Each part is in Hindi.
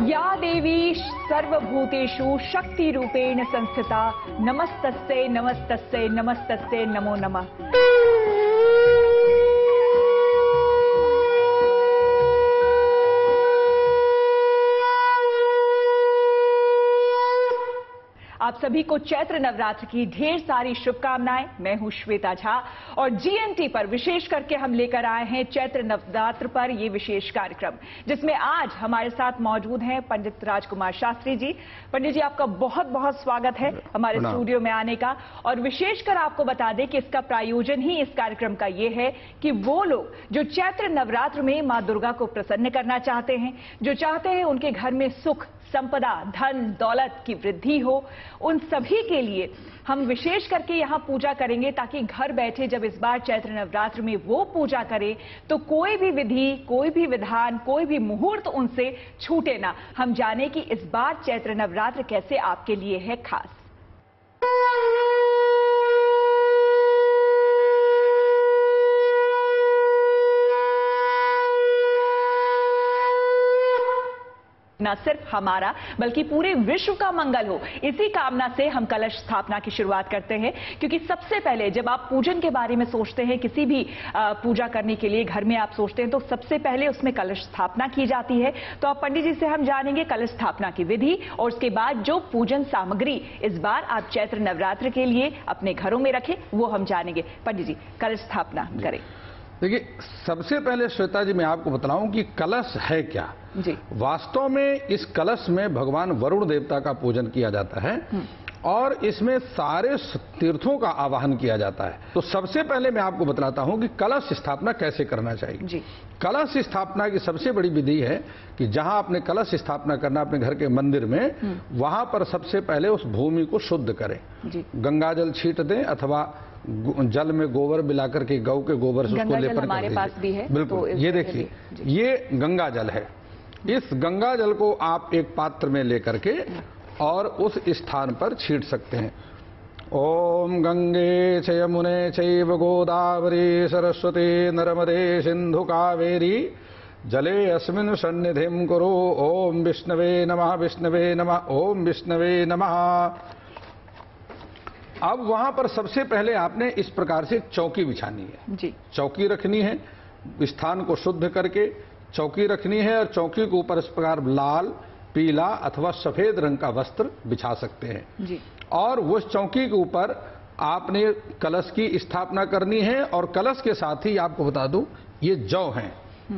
या देवी सर्वभूतेषु शक्तिरूपेण संस्थिता नमस्तस्यै नमस्तस्यै नमस्तस्यै नमो नमः। आप सभी को चैत्र नवरात्र की ढेर सारी शुभकामनाएं। मैं हूं श्वेता झा और जीएनटी पर विशेष करके हम लेकर आए हैं चैत्र नवरात्र पर ये विशेष कार्यक्रम, जिसमें आज हमारे साथ मौजूद हैं पंडित राजकुमार शास्त्री जी। पंडित जी, आपका बहुत बहुत स्वागत है हमारे स्टूडियो में आने का। और विशेषकर आपको बता दें कि इसका प्रायोजन ही इस कार्यक्रम का ये है कि वो लोग जो चैत्र नवरात्र में मां दुर्गा को प्रसन्न करना चाहते हैं, जो चाहते हैं उनके घर में सुख संपदा धन दौलत की वृद्धि हो, उन सभी के लिए हम विशेष करके यहाँ पूजा करेंगे, ताकि घर बैठे जब इस बार चैत्र नवरात्र में वो पूजा करें तो कोई भी विधि, कोई भी विधान, कोई भी मुहूर्त उनसे छूटे ना। हम जाने कि इस बार चैत्र नवरात्र कैसे आपके लिए है खास। न सिर्फ हमारा बल्कि पूरे विश्व का मंगल हो, इसी कामना से हम कलश स्थापना की शुरुआत करते हैं। क्योंकि सबसे पहले जब आप पूजन के बारे में सोचते हैं, किसी भी पूजा करने के लिए घर में आप सोचते हैं, तो सबसे पहले उसमें कलश स्थापना की जाती है। तो आप पंडित जी से हम जानेंगे कलश स्थापना की विधि और उसके बाद जो पूजन सामग्री इस बार आप चैत्र नवरात्र के लिए अपने घरों में रखें, वो हम जानेंगे। पंडित जी, कलश स्थापना करें। देखिए, सबसे पहले श्वेता जी मैं आपको बताऊं कि कलश है क्या जी। वास्तव में इस कलश में भगवान वरुण देवता का पूजन किया जाता है और इसमें सारे तीर्थों का आवाहन किया जाता है। तो सबसे पहले मैं आपको बतलाता हूं कि कलश स्थापना कैसे करना चाहिए जी। कलश स्थापना की सबसे बड़ी विधि है कि जहां आपने कलश स्थापना करना अपने घर के मंदिर में, वहां पर सबसे पहले उस भूमि को शुद्ध करें, गंगा जल छीट दें अथवा जल में गोबर मिलाकर के गौ के गोबर से उसको लेपन हमारे पास भी है। बिल्कुल, तो ये देखिए, ये गंगा जल है। इस गंगा जल को आप एक पात्र में लेकर के और उस स्थान पर छीट सकते हैं। ओम गंगे च यमुने चैव गोदावरी सरस्वती नर्मदे सिंधु कावेरी जले अस्मिन् सन्निधिं कुरु। ओम विष्णवे नमः विष्णवे नमः ओम विष्णवे नमः। अब वहां पर सबसे पहले आपने इस प्रकार से चौकी बिछानी है जी। चौकी रखनी है, स्थान को शुद्ध करके चौकी रखनी है और चौकी के ऊपर इस प्रकार लाल, पीला अथवा सफेद रंग का वस्त्र बिछा सकते हैं जी। और उस चौकी के ऊपर आपने कलश की स्थापना करनी है और कलश के साथ ही आपको बता दूं, ये जौ हैं।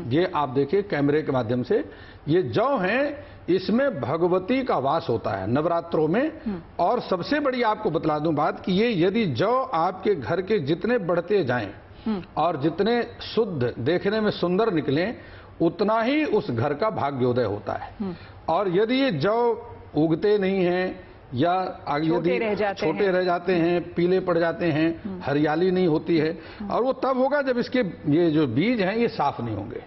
ये आप देखिए कैमरे के माध्यम से, ये जौ हैं, इसमें भगवती का वास होता है नवरात्रों में। और सबसे बड़ी आपको बतला दूं बात कि ये यदि जौ आपके घर के जितने बढ़ते जाएं और जितने शुद्ध देखने में सुंदर निकलें, उतना ही उस घर का भाग्योदय होता है। और यदि ये जौ उगते नहीं हैं या छोटे रह जाते हैं, पीले पड़ जाते हैं, हरियाली नहीं होती है, और वो तब होगा जब इसके ये जो बीज हैं ये साफ नहीं होंगे।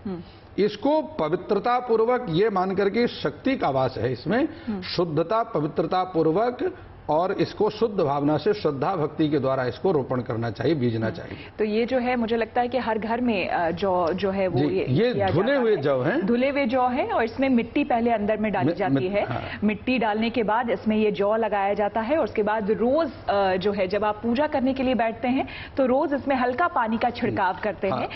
इसको पवित्रता पूर्वक ये मान करके शक्ति का वास है इसमें, शुद्धता पवित्रता पूर्वक और इसको शुद्ध भावना से श्रद्धा भक्ति के द्वारा इसको रोपण करना चाहिए, बीजना चाहिए। तो ये जो है मुझे लगता है कि हर घर में जौ जो है वो ये धुले हुए जौ हैं, धुले हुए जौ है। और इसमें मिट्टी पहले अंदर में डाली जाती है। हाँ। मिट्टी डालने के बाद इसमें ये जौ लगाया जाता है और उसके बाद रोज जो है जब आप पूजा करने के लिए बैठते हैं तो रोज इसमें हल्का पानी का छिड़काव करते हैं।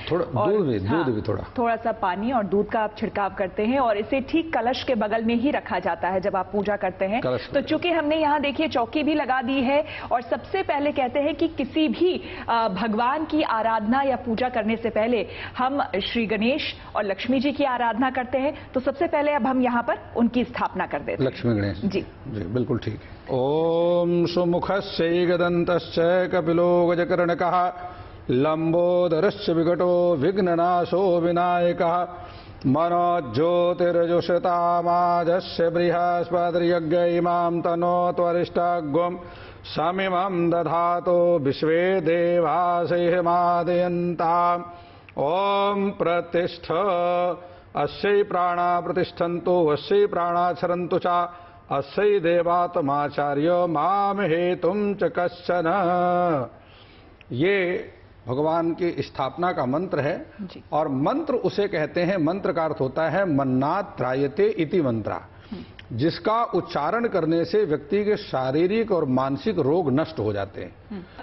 थोड़ा सा पानी और दूध का आप छिड़काव करते हैं और इसे ठीक कलश के बगल में ही रखा जाता है जब आप पूजा करते हैं। तो चूंकि हमने यहाँ देखिए चौकी भी लगा दी है और सबसे पहले कहते हैं कि किसी भी भगवान की आराधना या पूजा करने से पहले हम श्री गणेश और लक्ष्मी जी की आराधना करते हैं। तो सबसे पहले अब हम यहाँ पर उनकी स्थापना कर देते हैं। लक्ष्मी गणेश जी जी, बिल्कुल ठीक है। ओम सुमुखस्य गदन्तश्च कपिलो गजकर्णकः लंबोदरश्च विकटो विघ्ननाशो विनायकः मनोज्योतिर्जुषतामाजस्य बृहस्पतिर्यज्ञ इमां तनोत्वरिष्टग्वं समिमं दधातो विश्वे देवासिमादयन्ताम्। ओम प्रतिष्ठ अस्यै प्राणा प्रतिष्ठन्तु अस्यै प्राणा क्षरन्तु च अस्यै देवात्माचार्य माम हेतुं च कश्चन। ये भगवान की स्थापना का मंत्र है और मंत्र उसे कहते हैं, मंत्र का अर्थ होता है मन्नात् त्रायते इति मंत्रा। जिसका उच्चारण करने से व्यक्ति के शारीरिक और मानसिक रोग नष्ट हो जाते हैं।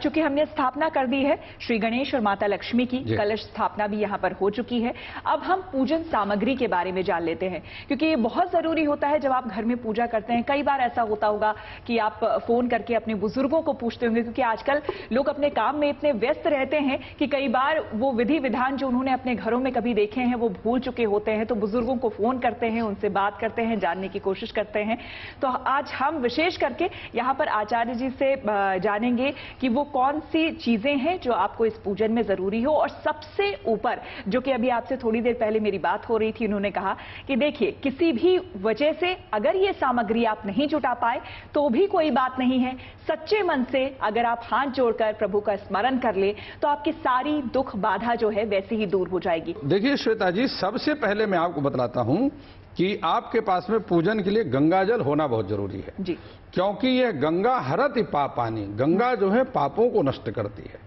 चूंकि हमने स्थापना कर दी है श्री गणेश और माता लक्ष्मी की, कलश स्थापना भी यहाँ पर हो चुकी है। अब हम पूजन सामग्री के बारे में जान लेते हैं, क्योंकि ये बहुत जरूरी होता है जब आप घर में पूजा करते हैं। कई बार ऐसा होता होगा कि आप फोन करके अपने बुजुर्गों को पूछते होंगे, क्योंकि आजकल लोग अपने काम में इतने व्यस्त रहते हैं कि कई बार वो विधि विधान जो उन्होंने अपने घरों में कभी देखे हैं वो भूल चुके होते हैं। तो बुजुर्गों को फोन करते हैं, उनसे बात करते हैं, जानने की कोशिश करते हैं। तो आज हम विशेष करके यहाँ पर आचार्य जी से जानेंगे कि वो कौन सी चीजें हैं जो आपको इस पूजन में जरूरी हो। और सबसे ऊपर, जो कि अभी आपसे थोड़ी देर पहले मेरी बात हो रही थी, उन्होंने कहा कि देखिए, किसी भी वजह से अगर ये सामग्री आप नहीं जुटा पाए तो भी कोई बात नहीं है। सच्चे मन से अगर आप हाथ जोड़कर प्रभु का स्मरण कर ले तो आपकी सारी दुख बाधा जो है वैसे ही दूर हो जाएगी। देखिए श्वेता जी, सबसे पहले मैं आपको बतलाता हूं कि आपके पास में पूजन के लिए गंगा जल होना बहुत जरूरी है जी। क्योंकि यह गंगा हरति पापानी, गंगा जो है पापों को नष्ट करती है,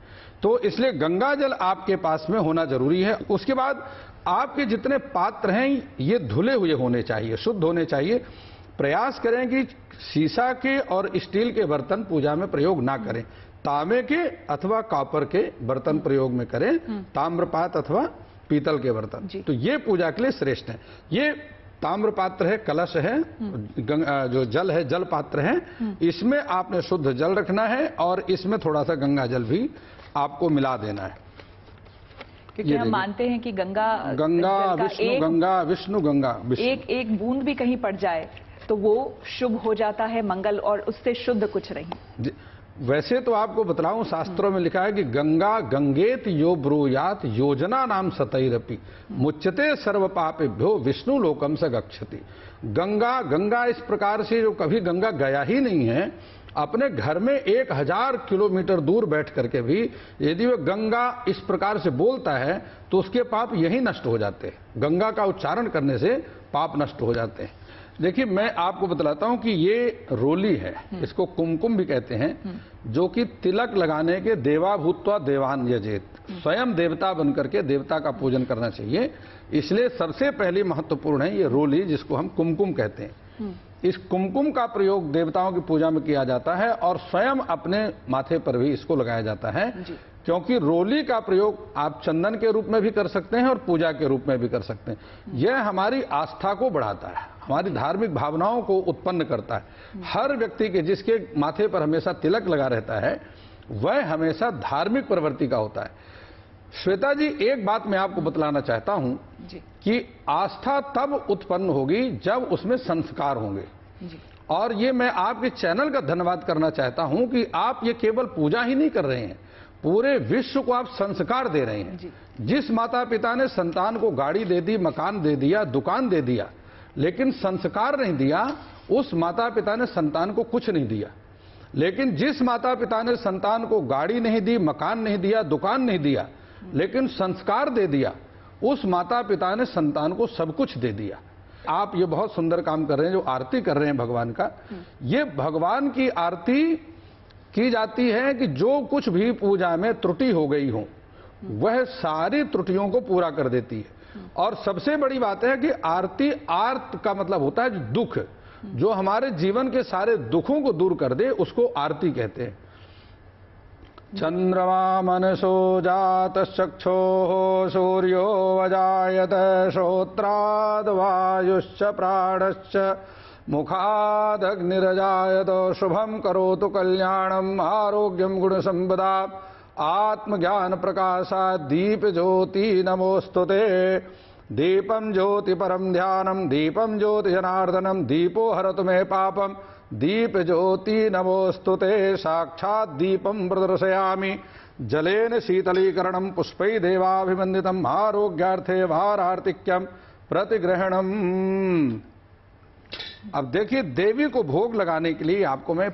तो इसलिए गंगा जल आपके पास में होना जरूरी है। उसके बाद आपके जितने पात्र हैं ये धुले हुए होने चाहिए, शुद्ध होने चाहिए। प्रयास करें कि शीशा के और स्टील के बर्तन पूजा में प्रयोग ना करें, तांबे के अथवा कॉपर के बर्तन प्रयोग में करें, ताम्रपात्र अथवा पीतल के बर्तन, तो ये पूजा के लिए श्रेष्ठ है। ये ताम्र पात्र है, कलश है, जो जल है जल पात्र है, इसमें आपने शुद्ध जल रखना है और इसमें थोड़ा सा गंगा जल भी आपको मिला देना है। क्योंकि हम मानते हैं कि गंगा विष्णु गंगा एक बूंद भी कहीं पड़ जाए तो वो शुभ हो जाता है, मंगल, और उससे शुद्ध कुछ नहीं। वैसे तो आपको बतलाऊं, शास्त्रों में लिखा है कि गंगा गंगेत यो ब्रूयात योजना नाम सतैरपि मुच्यते सर्व पापेभ्यो विष्णु लोकम स गच्छति। गंगा इस प्रकार से जो कभी गंगा गया ही नहीं है, अपने घर में 1000 किलोमीटर दूर बैठ करके भी यदि वह गंगा इस प्रकार से बोलता है तो उसके पाप यही नष्ट हो जाते हैं। गंगा का उच्चारण करने से पाप नष्ट हो जाते हैं। देखिए, मैं आपको बतलाता हूं कि ये रोली है, इसको कुमकुम भी कहते हैं, जो कि तिलक लगाने के देवा भूत्वा देवान यजेत, स्वयं देवता बनकर के देवता का पूजन करना चाहिए। इसलिए सबसे पहली महत्वपूर्ण है ये रोली, जिसको हम कुमकुम कहते हैं। इस कुमकुम का प्रयोग देवताओं की पूजा में किया जाता है और स्वयं अपने माथे पर भी इसको लगाया जाता है, क्योंकि रोली का प्रयोग आप चंदन के रूप में भी कर सकते हैं और पूजा के रूप में भी कर सकते हैं। यह हमारी आस्था को बढ़ाता है, हमारी धार्मिक भावनाओं को उत्पन्न करता है। हर व्यक्ति के जिसके माथे पर हमेशा तिलक लगा रहता है वह हमेशा धार्मिक प्रवृत्ति का होता है। श्वेता जी, एक बात मैं आपको बतलाना चाहता हूं कि आस्था तब उत्पन्न होगी जब उसमें संस्कार होंगे। और ये मैं आपके चैनल का धन्यवाद करना चाहता हूं कि आप ये केवल पूजा ही नहीं कर रहे हैं, पूरे विश्व को आप संस्कार दे रहे हैं। जिस माता पिता ने संतान को गाड़ी दे दी, मकान दे दिया, दुकान दे दिया, लेकिन संस्कार नहीं दिया, उस माता पिता ने संतान को कुछ नहीं दिया। लेकिन जिस माता पिता ने संतान को गाड़ी नहीं दी, मकान नहीं दिया, दुकान नहीं दिया, लेकिन संस्कार दे दिया, उस माता पिता ने संतान को सब कुछ दे दिया। आप ये बहुत सुंदर काम कर रहे हैं, जो आरती कर रहे हैं भगवान का। ये भगवान की आरती की जाती है कि जो कुछ भी पूजा में त्रुटि हो गई हो वह सारी त्रुटियों को पूरा कर देती है। और सबसे बड़ी बात है कि आरती, आर्त का मतलब होता है दुख, जो हमारे जीवन के सारे दुखों को दूर कर दे उसको आरती कहते हैं। चंद्रमा मनसो जात चक्षो सूर्यो वजायत श्रोत्राद वायुश्च प्राणश्च मुखादग्निरजायत शुभम करोतु कल्याणम आरोग्यम गुण संपदा आत्मज्ञान प्रकाशात् दीप ज्योति नमोस्तुते। दीपम ज्योति परम ध्यानम दीपम ज्योति जनार्दनम दीपो हरतु मे पापम दीप ज्योति नमोस्तुते। साक्षात् दीपम प्रदर्शयामि जलेन शीतलीकरणम पुष्पै देवाभिवंदितम आरोग्यार्थे भारार्तिक्यम प्रतिग्रहणम। अब देखिए, देवी को भोग लगाने के लिए आपको मैं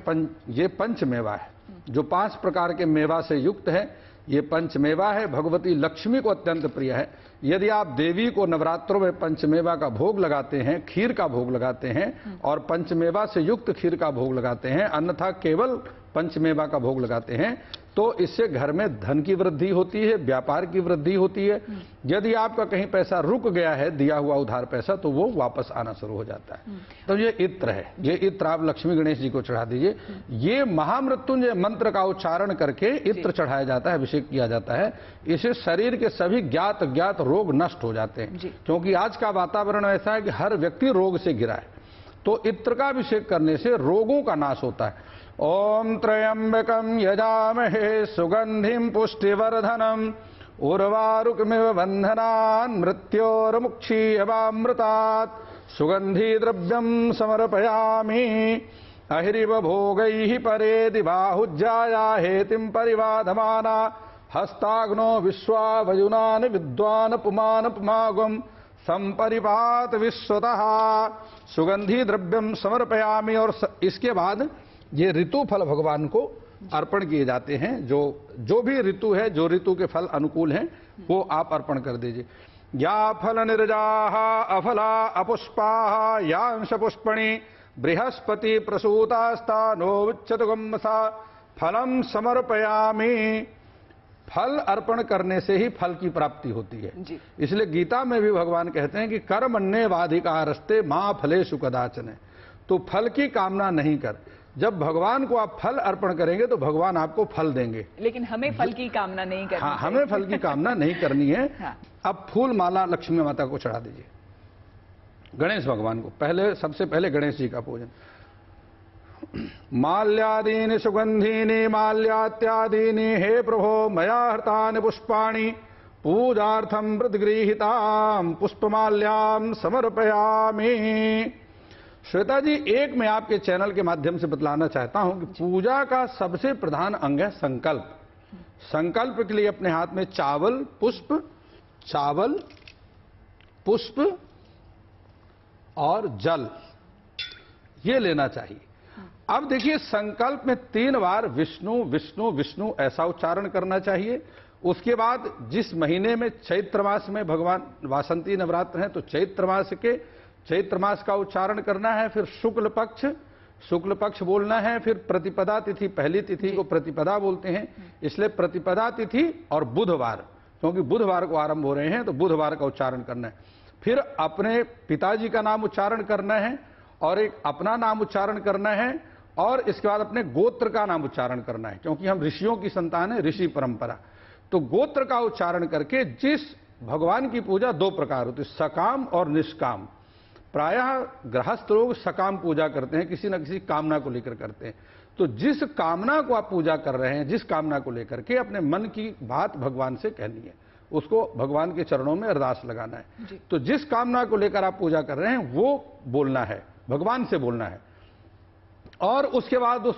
ये पंचमेवा है, जो 5 प्रकार के मेवा से युक्त है। ये पंचमेवा है, भगवती लक्ष्मी को अत्यंत प्रिय है। यदि आप देवी को नवरात्रों में पंचमेवा का भोग लगाते हैं, खीर का भोग लगाते हैं और पंचमेवा से युक्त खीर का भोग लगाते हैं, अन्यथा केवल पंचमेवा का भोग लगाते हैं, तो इससे घर में धन की वृद्धि होती है, व्यापार की वृद्धि होती है। यदि आपका कहीं पैसा रुक गया है, दिया हुआ उधार पैसा, तो वो वापस आना शुरू हो जाता है। तो ये इत्र है, ये इत्र आप लक्ष्मी गणेश जी को चढ़ा दीजिए। ये महामृत्युंजय मंत्र का उच्चारण करके इत्र चढ़ाया जाता है, अभिषेक किया जाता है। इससे शरीर के सभी ज्ञात रोग नष्ट हो जाते हैं, क्योंकि आज का वातावरण ऐसा है कि हर व्यक्ति रोग से घिरा है। तो इत्र का अभिषेक करने से रोगों का नाश होता है। ओम त्र्यंबकम यजामहे सुगंधिम पुष्टिवर्धनम उर्वारुकमिव बंधनान् मृत्योर्मुक्षीयवामृतात् सुगंधी द्रव्यम समर्पयामि अहिरिव भोगैः परे दिवाहुज्जाया हेतिम परिवाधमाना हस्ताग्नो विश्वावयुनान विद्वान पुमान पुमागम संपरिपात विश्वतः सुगंधी द्रव्यम समर्पयामि। और इसके बाद ये ऋतु फल भगवान को अर्पण किए जाते हैं। जो भी ऋतु है, जो ऋतु के फल अनुकूल हैं, वो आप अर्पण कर दीजिए। या फल निर्जाः अफला अपुष्पाः यांश पुष्पणी बृहस्पति प्रसूतास्तानो विच्चतुगम्मसा फलम समर्पयामि। फल अर्पण करने से ही फल की प्राप्ति होती है। इसलिए गीता में भी भगवान कहते हैं कि कर्मण्येवाधिकारस्ते मां फलेषु कदाचन। तो फल की कामना नहीं कर। जब भगवान को आप फल अर्पण करेंगे तो भगवान आपको फल देंगे, लेकिन हमें फल की कामना नहीं करनी। हाँ, हमें फल की कामना नहीं करनी है। हाँ। अब फूल माला लक्ष्मी माता को चढ़ा दीजिए। गणेश भगवान को सबसे पहले गणेश जी का पूजन। माल्यादीनि सुगंधीनि माल्यात्यादीनि हे प्रभो मया हृतानि पुष्पाणि पूजार्थं प्रतिगृहीतां पुष्पमाल्यां समर्पयामि। श्वेता जी, एक मैं आपके चैनल के माध्यम से बतलाना चाहता हूं कि पूजा का सबसे प्रधान अंग है संकल्प। संकल्प के लिए अपने हाथ में चावल पुष्प और जल ये लेना चाहिए। अब देखिए, संकल्प में 3 बार विष्णु विष्णु विष्णु ऐसा उच्चारण करना चाहिए। उसके बाद जिस महीने में चैत्र मास में भगवान वासंती नवरात्र हैं, तो चैत्र मास का उच्चारण करना है। फिर शुक्ल पक्ष बोलना है। फिर प्रतिपदा तिथि, पहली तिथि को प्रतिपदा बोलते हैं, इसलिए प्रतिपदा तिथि और बुधवार, क्योंकि बुधवार को आरंभ हो रहे हैं तो बुधवार का उच्चारण करना है। फिर अपने पिताजी का नाम उच्चारण करना है और एक अपना नाम उच्चारण करना है और इसके बाद अपने गोत्र का नाम उच्चारण करना है, क्योंकि हम ऋषियों की संतान है, ऋषि परंपरा। तो गोत्र का उच्चारण करके जिस भगवान की पूजा 2 प्रकार होती है, सकाम और निष्काम। प्रायः गृहस्थ लोग सकाम पूजा करते हैं, किसी न किसी कामना को लेकर करते हैं। तो जिस कामना को आप पूजा कर रहे हैं, जिस कामना को लेकर के अपने मन की बात भगवान से कहनी है, उसको भगवान के चरणों में अरदास लगाना है। तो जिस कामना को लेकर आप पूजा कर रहे हैं वो बोलना है, भगवान से बोलना है। और उसके बाद उस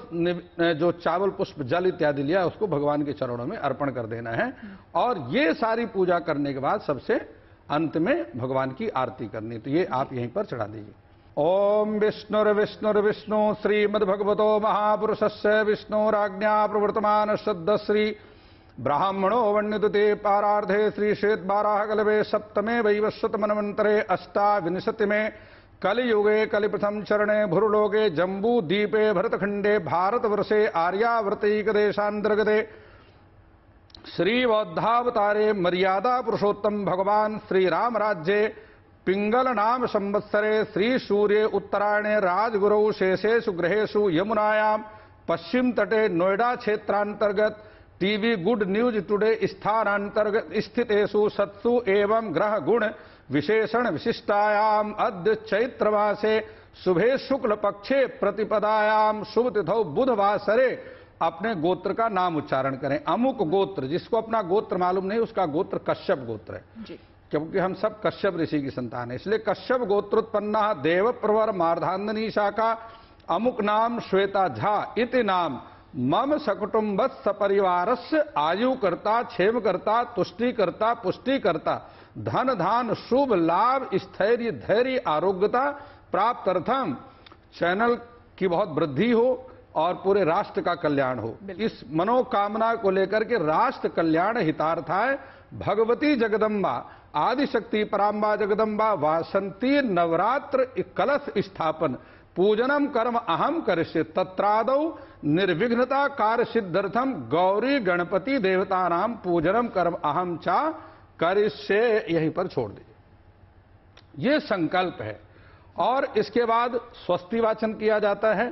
जो चावल पुष्प जल इत्यादि लिया उसको भगवान के चरणों में अर्पण कर देना है। और ये सारी पूजा करने के बाद सबसे अंत में भगवान की आरती करनी। तो ये आप यहीं पर चढ़ा दीजिए। ओम विष्णुर्विष्णुर्विष्णु श्रीमद्भगवतो महापुरुषस्य विष्णुराज्ञा प्रवर्तमान श्रद्ध श्री ब्राह्मणो वन्यते पारार्धे श्री श्वेत बाराह कल्पे सप्तमे वैवस्वत मनवंतरे अष्टाविंशति में कलियुगे कलिप्रथम चरणे भूर्लोके जम्बू द्वीपे भरतखंडे भारतवर्षे आर्यावर्तैक देशांतर्गते श्रीबौद्धावतारे मर्यादा पुरुषोत्तम भगवान श्री राम राज्ये पिंगल नाम संवत्सरे श्री सूर्य उत्तरायणे राजगुरौ शेषेषु ग्रहेषु यमुनायां पश्चिम तटे नोएडा क्षेत्रांतर्गत टीवी गुड न्यूज टुडे स्थानांतर्गत स्थितेषु सत्सु एवं ग्रह गुण विशेषण विशिष्टायाम अद्य चैत्रमासे शुभे शुक्ल पक्षे प्रतिपदायाम शुभ तिथौ बुधवासरे अपने गोत्र का नाम उच्चारण करें। अमुक गोत्र, जिसको अपना गोत्र मालूम नहीं उसका गोत्र कश्यप गोत्र है, क्योंकि हम सब कश्यप ऋषि की संतान है। इसलिए कश्यप गोत्रोत्पन्ना देव प्रवर मार्धांधनी शाखा अमुक नाम श्वेता झा इति नाम मम सकुटुंबत सपरिवारस्य आयुकर्ता क्षेमकर्ता तुष्टिकर्ता पुष्टिकर्ता धन धान शुभ लाभ स्थैर्य धैर्य आरोग्यता प्राप्त अर्थम चैनल की बहुत वृद्धि हो और पूरे राष्ट्र का कल्याण हो। इस मनोकामना को लेकर के राष्ट्र कल्याण हितार्थाय भगवती जगदम्बा आदिशक्ति पराम्बा जगदम्बा वासंती नवरात्र कलश स्थापन पूजनम कर्म अहम करिष्ये तत्रादौ निर्विघ्नता कार्य सिद्ध्यर्थम गौरी गणपति देवता नाम पूजनम कर्म अहम चा करिष्ये, यहीं पर छोड़ दीजिए। ये संकल्प है। और इसके बाद स्वस्ति वाचन किया जाता है।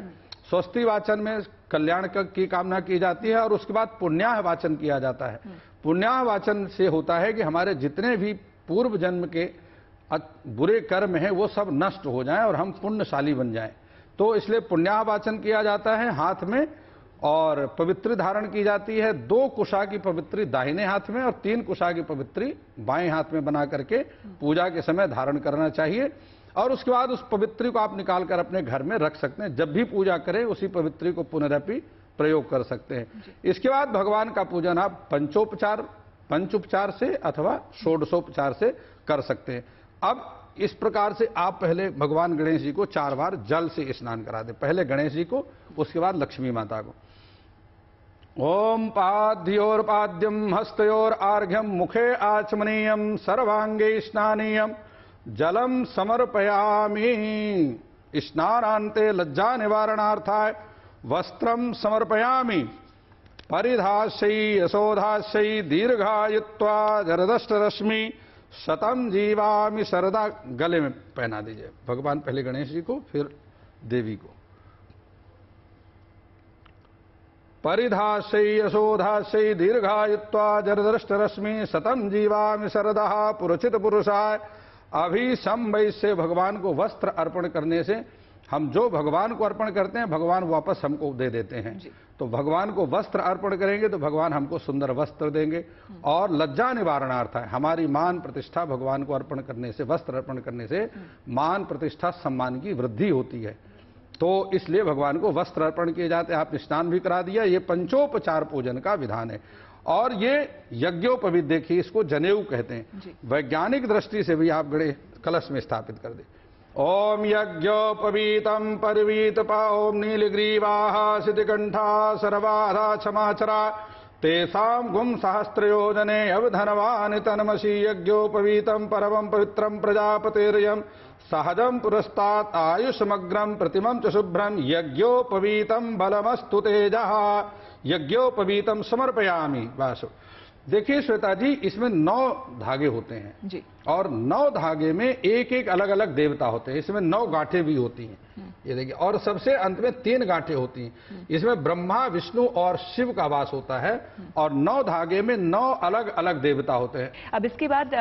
स्वस्ति वाचन में कल्याण की कामना की जाती है और उसके बाद पुण्याह वाचन किया जाता है। पुण्याह वाचन से होता है कि हमारे जितने भी पूर्व जन्म के बुरे कर्म हैं वो सब नष्ट हो जाएं और हम पुण्यशाली बन जाएं। तो इसलिए पुण्याह वाचन किया जाता है हाथ में, और पवित्री धारण की जाती है। 2 कुशा की पवित्री दाहिने हाथ में और 3 कुशा की पवित्री बाएं हाथ में बना करके पूजा के समय धारण करना चाहिए। और उसके बाद उस पवित्री को आप निकालकर अपने घर में रख सकते हैं। जब भी पूजा करें उसी पवित्री को पुनरपि प्रयोग कर सकते हैं। इसके बाद भगवान का पूजन आप पंचोपचार से अथवा षोडशोपचार से कर सकते हैं। अब इस प्रकार से आप पहले भगवान गणेश जी को 4 बार जल से स्नान करा दें। पहले गणेश जी को, उसके बाद लक्ष्मी माता को। ओम पाद्योर्पाद्यम हस्तयोर आर्घ्यम मुखे आचमनीयम सर्वांगे स्नानीयम जलम समर्पयामि। स्नानान्ते लज्जा निवारणार्थाय वस्त्रम समर्पयामि। परिधास्यै यशोधास्यै दीर्घायुत्वा जरदष्टरश्मि शतम जीवामि शरदा। गले में पहना दीजिए। भगवान पहले गणेश जी को, फिर देवी को। परिधास्यै यशोधास्यै दीर्घायुत्वा जरदष्टरश्मि शतम जीवामि शरदा पुरचित पुरुषाय। अभी संवै से भगवान को वस्त्र अर्पण करने से हम जो भगवान को अर्पण करते हैं भगवान वापस हमको दे देते हैं। तो भगवान को वस्त्र अर्पण करेंगे तो भगवान हमको सुंदर वस्त्र देंगे। और लज्जा निवारणार्थ है, हमारी मान प्रतिष्ठा भगवान को अर्पण करने से, वस्त्र अर्पण करने से मान प्रतिष्ठा सम्मान की वृद्धि होती है। तो इसलिए भगवान को वस्त्र अर्पण किए जाते हैं। आपने स्नान भी करा दिया। ये पंचोपचार पूजन का विधान है। और ये यज्ञोपवीत, देखिए इसको जनेऊ कहते हैं। वैज्ञानिक दृष्टि से भी आप गणेश कलश में स्थापित कर दे। ओम यज्ञोपवीतम परवीत ओम नीलग्रीवाः सिद्धिकंठा सर्वाधा क्षमाचरा तेषां गुम सहस्त्रयोजने अवधनवान् तन्मसि। यज्ञोपवीतम परमं पवित्रं प्रजापतिर्यं सहजं पुरस्तात् आयुष्मग्रं प्रतिमं च शुभ्रं यज्ञोपवीतम बलमस्तु तेजः यज्ञोपवीतम समर्पयामि। वासु देखिए श्वेता जी, इसमें 9 धागे होते हैं जी। और 9 धागे में एक एक अलग अलग देवता होते हैं। इसमें 9 गांठें भी होती हैं, ये देखिए। और सबसे अंत में 3 गांठें होती हैं। इसमें ब्रह्मा, विष्णु और शिव का वास होता है। और 9 धागे में 9 अलग अलग देवता होते हैं। अब इसके बाद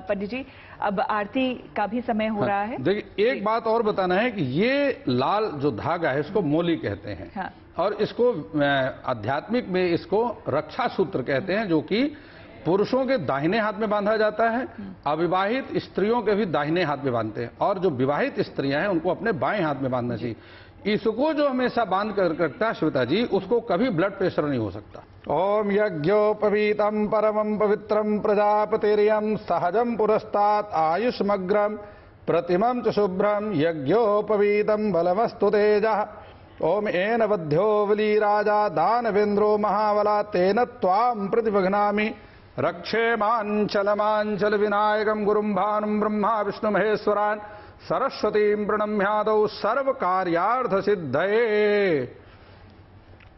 पंडित जी, अब आरती का भी समय हो रहा है। देखिए एक बात और बताना है कि ये लाल जो धागा है इसको मोली कहते हैं। हाँ। और इसको आध्यात्मिक में इसको रक्षा सूत्र कहते हैं, जो कि पुरुषों के दाहिने हाथ में बांधा जाता है। अविवाहित स्त्रियों के भी दाहिने हाथ में बांधते हैं। और जो विवाहित स्त्रियां हैं उनको अपने बाएं हाथ में बांधना चाहिए। इसको जो हमेशा बांध कर रखता है श्वेता जी, उसको कभी ब्लड प्रेशर नहीं हो सकता। ओम यज्ञोपवीतम परमं पवित्रं प्रजापतिर्यं सहजं पुरस्तात् आयुष्मग्रं प्रतिमं च शुभ्रं यज्ञोपवीतम बलमस्तु तेजः। ओम एन बध्यो बली राजा दानवेन्द्रो महाबला तेन त्वां प्रतिपघ्नामि रक्षे मांचल विनायकं गुरुं भानुं ब्रह्मा विष्णु महेश्वरान् सरस्वतीं प्रणम्यादौ सर्व कार्यार्थ सिद्धये।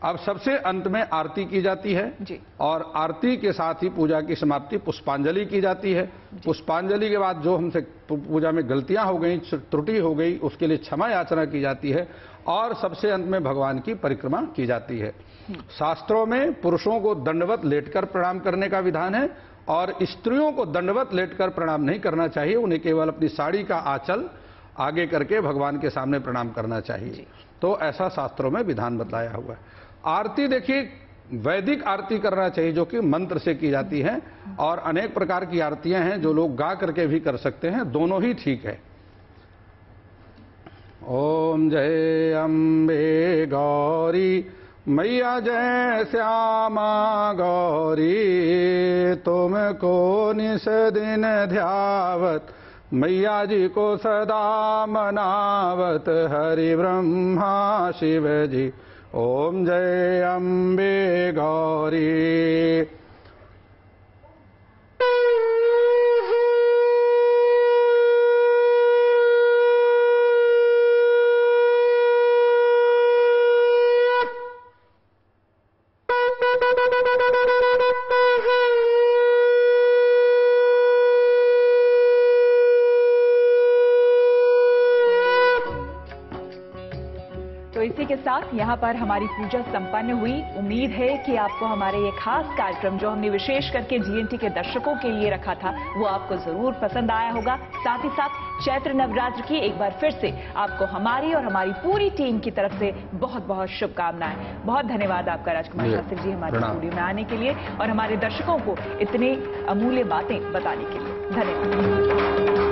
अब सबसे अंत में आरती की जाती है जी। और आरती के साथ ही पूजा की समाप्ति पुष्पांजलि की जाती है। पुष्पांजलि के बाद जो हमसे पूजा में गलतियां हो गई, त्रुटि हो गई, उसके लिए क्षमा याचना की जाती है। और सबसे अंत में भगवान की परिक्रमा की जाती है। शास्त्रों में पुरुषों को दंडवत लेटकर प्रणाम करने का विधान है और स्त्रियों को दंडवत लेटकर प्रणाम नहीं करना चाहिए। उन्हें केवल अपनी साड़ी का आंचल आगे करके भगवान के सामने प्रणाम करना चाहिए। तो ऐसा शास्त्रों में विधान बताया हुआ है। आरती देखिए वैदिक आरती करना चाहिए, जो कि मंत्र से की जाती है। और अनेक प्रकार की आरतियां हैं जो लोग गा करके भी कर सकते हैं, दोनों ही ठीक है। ओम जय अम्बे गौरी मैया जय श्यामा गौरी, तुमको निस दिन ध्यावत मैया जी को सदा मनावत हरि ब्रह्मा शिव जी। ओम जय अम्बे गौरी। तो इसी के साथ यहाँ पर हमारी पूजा संपन्न हुई। उम्मीद है कि आपको हमारे ये खास कार्यक्रम जो हमने विशेष करके जीएनटी के दर्शकों के लिए रखा था वो आपको जरूर पसंद आया होगा। साथ ही साथ चैत्र नवरात्र की एक बार फिर से आपको हमारी और हमारी पूरी टीम की तरफ से बहुत बहुत शुभकामनाएं। बहुत धन्यवाद आपका राजकुमार शास्त्री जी हमारे स्टूडियो में आने के लिए और हमारे दर्शकों को इतनी अमूल्य बातें बताने के लिए। धन्यवाद।